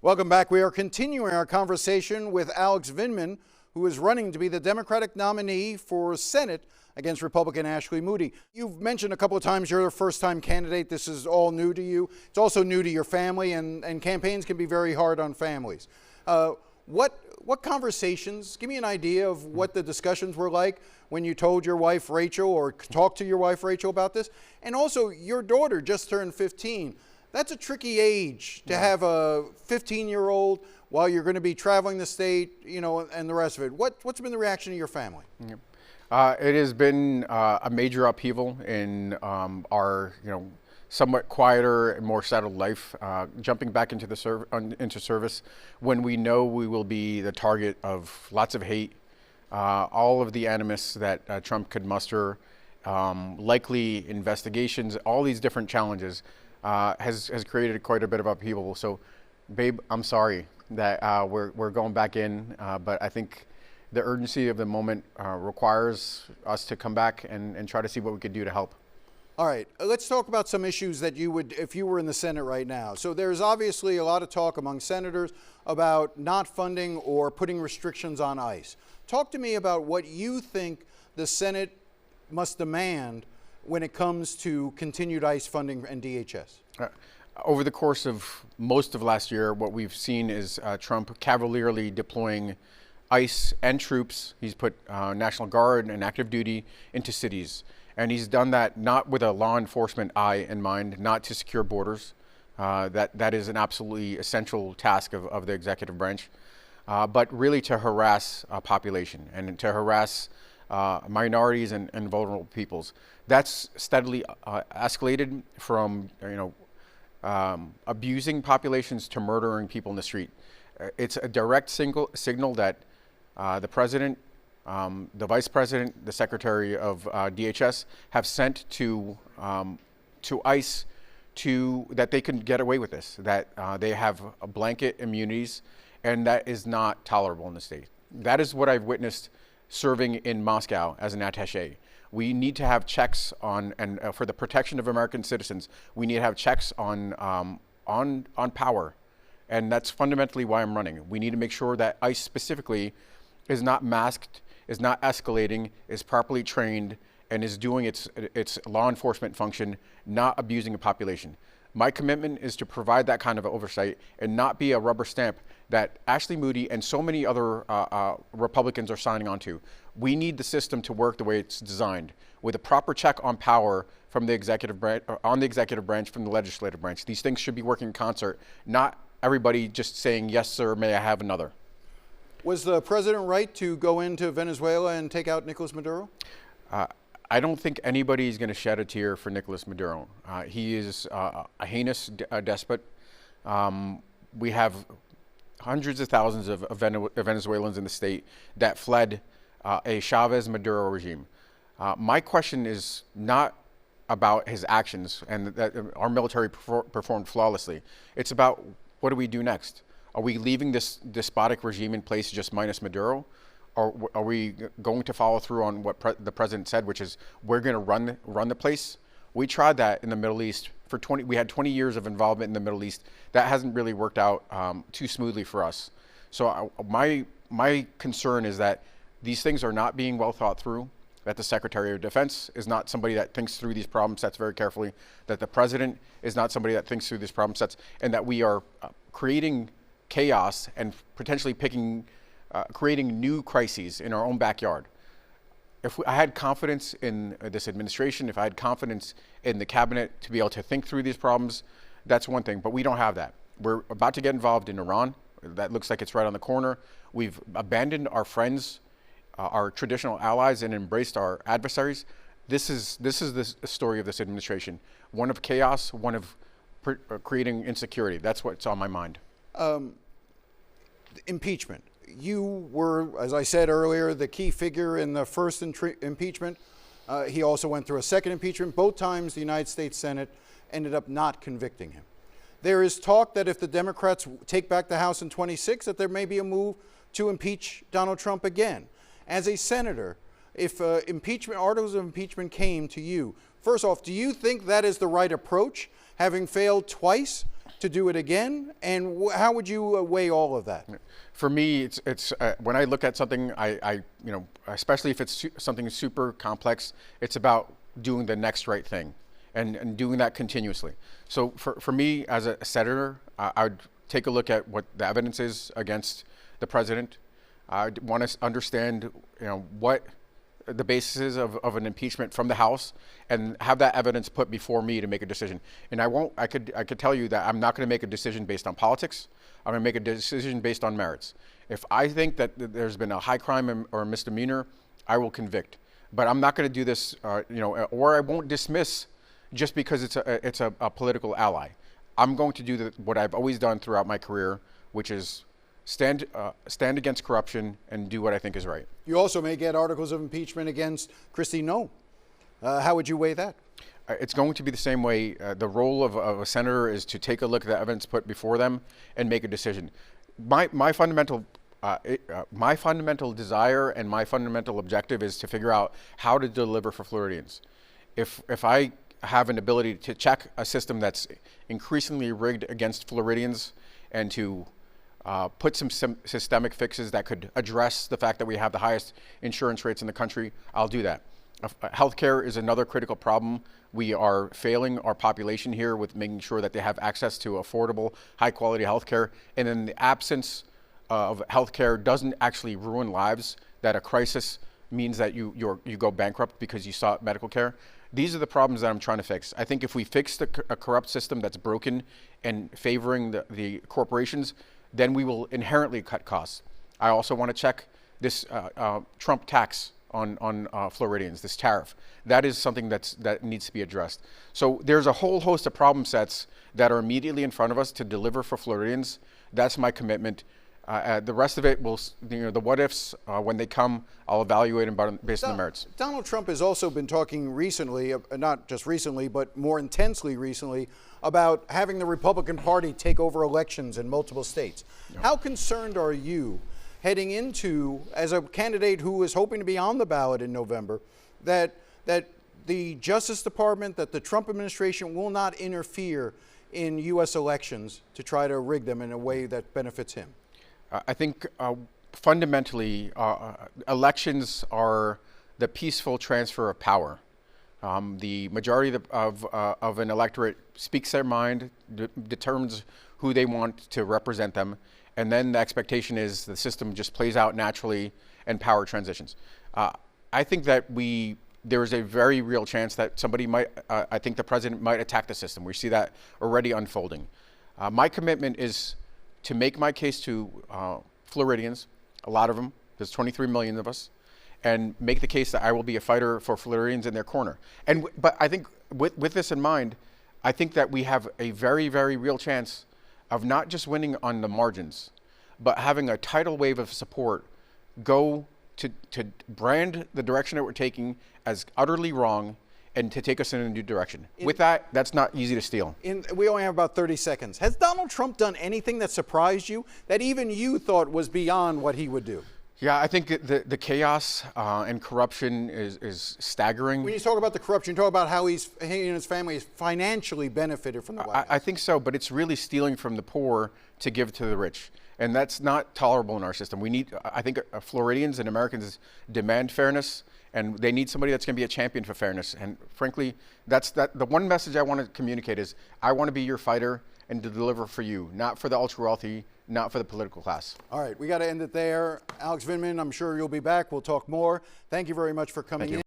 Welcome back. We are continuing our conversation with Alex Vindman, who is running to be the Democratic nominee for Senate against Republican Ashley Moody. You've mentioned a couple of times you're a first-time candidate. This is all new to you. It's also new to your family, and campaigns can be very hard on families. What conversations, give me an idea of what the discussions were like when you told your wife Rachel or talked to your wife Rachel about this. And also, your daughter just turned 15. That's a tricky age to have a 15-year-old while you're going to be traveling the state, you know, and the rest of it. What's been the reaction of your family? Yep. It has been a major upheaval in our, somewhat quieter and more settled life. Jumping back into into service when we know we will be the target of lots of hate, all of the animus that Trump could muster, likely investigations, all these different challenges. Has created quite a bit of upheaval. So, babe, I'm sorry that we're going back in, but I think the urgency of the moment requires us to come back and try to see what we could do to help. All right, let's talk about some issues that you would, if you were in the Senate right now. So there's obviously a lot of talk among senators about not funding or putting restrictions on ICE. Talk to me about what you think the Senate must demand when it comes to continued ICE funding and DHS? Over the course of most of last year, what we've seen is Trump cavalierly deploying ICE and troops. He's put National Guard and active duty into cities. And he's done that not with a law enforcement eye in mind, not to secure borders. That is an absolutely essential task of the executive branch, but really to harass a population and to harass minorities and vulnerable peoples. That's steadily escalated from abusing populations to murdering people in the street. It's a direct signal that the president, the vice president, the secretary of DHS have sent to ICE that they can get away with this, that they have blanket immunities, and that is not tolerable in the state. That is what I've witnessed serving in Moscow as an attaché. We need to have checks on, and for the protection of American citizens, we need to have checks on power, and that's fundamentally why I'm running. We need to make sure that ICE specifically is not masked, is not escalating, is properly trained, and is doing its law enforcement function, not abusing a population. My commitment is to provide that kind of oversight and not be a rubber stamp that Ashley Moody and so many other Republicans are signing on to. We need the system to work the way it's designed, with a proper check on power from the executive branch, from the legislative branch. These things should be working in concert, not everybody just saying, yes, sir, may I have another. Was the president right to go into Venezuela and take out Nicolas Maduro? I don't think anybody's going to shed a tear for Nicolas Maduro. He is a heinous despot. We have hundreds of thousands of Venezuelans in the state that fled a Chavez-Maduro regime. My question is not about his actions and that our military performed flawlessly. It's about what do we do next? Are we leaving this despotic regime in place just minus Maduro? Or are we going to follow through on what the president said, which is we're going to run the place? We tried that in the Middle East for 20. We had 20 years of involvement in the Middle East. That hasn't really worked out too smoothly for us. So my concern is that these things are not being well thought through. That the Secretary of Defense is not somebody that thinks through these problem sets very carefully. That the president is not somebody that thinks through these problem sets, and that we are creating chaos and potentially creating new crises in our own backyard. If I had confidence in this administration, if I had confidence in the cabinet to be able to think through these problems, that's one thing, but we don't have that. We're about to get involved in Iran. That looks like it's right on the corner. We've abandoned our friends, our traditional allies, and embraced our adversaries. This is the story of this administration. One of chaos, one of creating insecurity. That's what's on my mind. Impeachment. You were, as I said earlier, the key figure in the first impeachment. He also went through a second impeachment. Both times the United States Senate ended up not convicting him. There is talk that if the Democrats take back the House in 26, that there may be a move to impeach Donald Trump again. As a senator, if articles of impeachment came to you, first off, do you think that is the right approach, having failed twice to do it again? And how would you weigh all of that? For me, it's when I look at something, I especially if it's something super complex, it's about doing the next right thing and doing that continuously. So for me as a senator, I'd take a look at what the evidence is against the president. I want to understand, what the basis is of an impeachment from the House, and have that evidence put before me to make a decision. And I could tell you that I'm not going to make a decision based on politics. I'm going to make a decision based on merits. If I think that there's been a high crime or a misdemeanor, I will convict. But I'm not going to do this, or I won't dismiss just because it's a political ally. I'm going to do what I've always done throughout my career, which is stand against corruption and do what I think is right. You also may get articles of impeachment against Kristi Noem. How would you weigh that? It's going to be the same way. The role of a senator is to take a look at the evidence put before them and make a decision. My fundamental desire and my fundamental objective is to figure out how to deliver for Floridians. If I have an ability to check a system that's increasingly rigged against Floridians and to put some systemic fixes that could address the fact that we have the highest insurance rates in the country, I'll do that. Healthcare is another critical problem. We are failing our population here with making sure that they have access to affordable, high-quality healthcare. And in the absence of healthcare doesn't actually ruin lives, that a crisis means that you go bankrupt because you sought medical care. These are the problems that I'm trying to fix. I think if we fix a corrupt system that's broken and favoring the corporations, then we will inherently cut costs. I also want to check this Trump tax on Floridians, this tariff. That is something that needs to be addressed. So there's a whole host of problem sets that are immediately in front of us to deliver for Floridians. That's my commitment. The rest of it will, the what ifs, when they come, I'll evaluate them based on the merits. Donald Trump has also been talking recently, not just recently, but more intensely recently, about having the Republican Party take over elections in multiple states. Yeah. How concerned are you heading into, as a candidate who is hoping to be on the ballot in November, that the Justice Department, that the Trump administration will not interfere in U.S. elections to try to rig them in a way that benefits him? I think fundamentally, elections are the peaceful transfer of power. The majority of an electorate speaks their mind, determines who they want to represent them, and then the expectation is the system just plays out naturally and power transitions. I think that there is a very real chance that somebody might, I think the president might attack the system. We see that already unfolding. My commitment is to make my case to Floridians, a lot of them, there's 23 million of us, and make the case that I will be a fighter for Floridians in their corner. But I think with this in mind, I think that we have a very, very real chance of not just winning on the margins, but having a tidal wave of support go to brand the direction that we're taking as utterly wrong and to take us in a new direction. With that, that's not easy to steal. We only have about 30 seconds. Has Donald Trump done anything that surprised you, that even you thought was beyond what he would do? Yeah, I think the chaos and corruption is staggering. When you talk about the corruption, you talk about how he and his family has financially benefited from the White House. I think so, but it's really stealing from the poor to give to the rich. And that's not tolerable in our system. I think Floridians and Americans demand fairness, and they need somebody that's going to be a champion for fairness. And frankly, the one message I want to communicate is I want to be your fighter and to deliver for you, not for the ultra wealthy, not for the political class. All right, we got to end it there. Alex Vindman, I'm sure you'll be back. We'll talk more. Thank you very much for coming in.